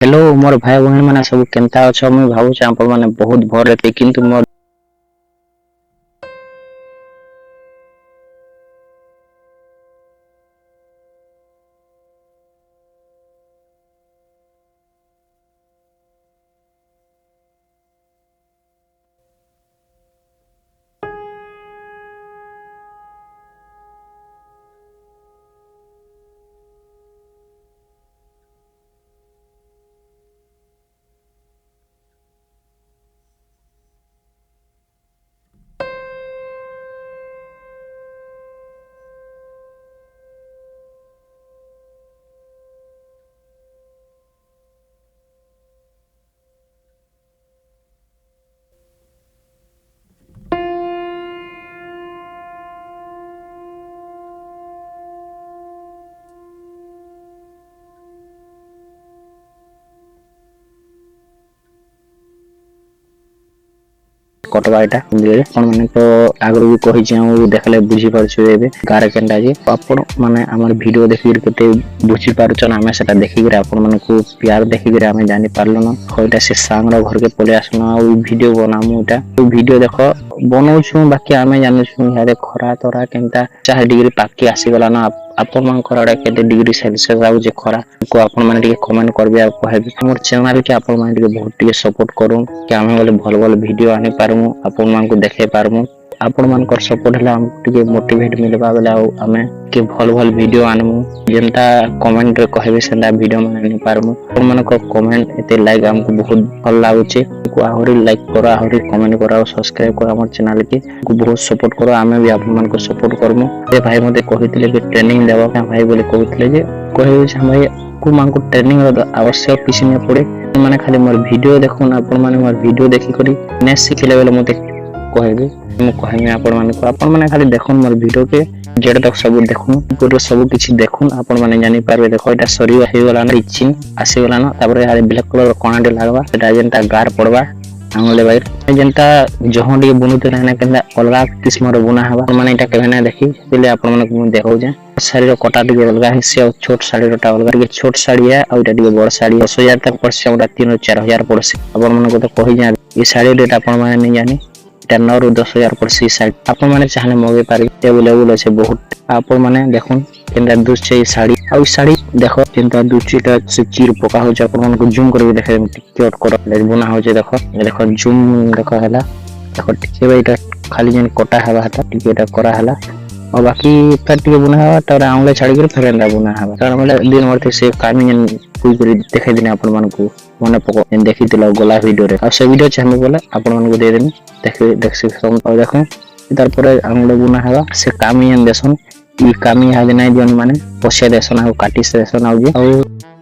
hello मोर भाई बहन मैंने सब केनता अच्छा मुझे भावुँ आप मैंने बहुत भर थे किंतु मोर कटवा यहाँ मैंने तो आगर भी कही देखले बुझी पारे गारे केनटा जे आपण माने आमर वीडियो देखि केते बुझी पारछन आमे सेटा देखि आपण मानकू प्यार देखि आमे जानि पारलन होइटा से सांगर घर के पले आसना आ वीडियो बनामु एटा वीडियो देखो बनौछु बाकी आमे जानुछु यारे खरा तरा केनता 4 डिग्री पाकी आसी गला ना आपण मानकर आडे केते डिग्री सेल्सियस आउ जे खरा को आपण माने टिके कमेंट करबे आ कहबे हमर चैनल के आपण माने टिके बहुत टिके सपोर्ट करू कि आमे बोले भल भल वीडियो आनि पारमु आपण मानकू देखे पारमु आपण मानकर सपोर्ट हला हम टिके मोटिवेट मिलबा बेला आमे के भल भल वीडियो आनमु जेंता कमेंट रे कहबे सेंदा वीडियो माने पारमु आपण मानको कमेंट एते लाइक हमको बहुत भल लागुचे को आहुरी लाइक करो आहुरी कमेंट करो और सब्सक्राइब करो हमर चैनल के को बहुत सपोर्ट करो आमे भी आपण मानको सपोर्ट करमु ए भाई मते कहितले कि ट्रेनिंग देबा का भाई बोले कहितले जे कहबे जे भाई को मानको ट्रेनिंग रो आवश्यक किसी ने पड़े माने खाली मोर वीडियो देखो ना आपण माने मोर वीडियो देखि करी ने सिखले बेले मते कहबे मु कहमे आपण माने खाली देखो मोर वीडियो के जेड तक सब देखो पूरा सब किछि देखो आपण माने जानि पारबे देखो एटा सरी हे गला ना इचिन आसी गला ना तापर हाले ब्लैक कलर कोणाडे लागबा एटा जेंता गार पड़बा आंगले बाइर जेंता जहंडी बुनुते रहना केंदा अलगा किस्म रो बुना हवा माने एटा केबे ना देखि पहिले आपण माने मु देखौ जे साड़ी रो कटा टिके अलगा हिस्से और छोट साड़ी रो टावल के छोट साड़ी है और एटा टिके बड़ साड़ी 10000 तक पड़से हमरा 3 4000 पड़से आपण माने को तो कहि जा ई साड़ी रेट आपण माने नहीं जानी एटा 9 रो 10000 पड़सी साड़ी आपण माने चाहले मगे पारि अवेलेबल আছে बहुत आपण माने देखुन केंदा दूस छै साड़ी आ साड़ी देखो केंदा दूचिटा से चीर पका हो जा आपण माने को जूम करके देखे टिकट कर बना हो जे देखो देखो जूम देखो हला देखो टिके बेटा खाली जन कटा हवा हटा टिकेटा करा हला और बाकी टिके बुना हवा तर आंगले छाड़ी कर फेरेंदा बुना हवा तर मतलब दिन मरते से कामी जन कुई कर देखे दिने आपण मान को मने पको देखि दिला गोला वीडियो रे आ से वीडियो चाहे बोले आपण मान को दे देनी देख से और देखो तार पर आंगले बुना हवा से कामी जन देसन ई कामी हादे नै दियन माने पछे देसन आ काटी से देसन आ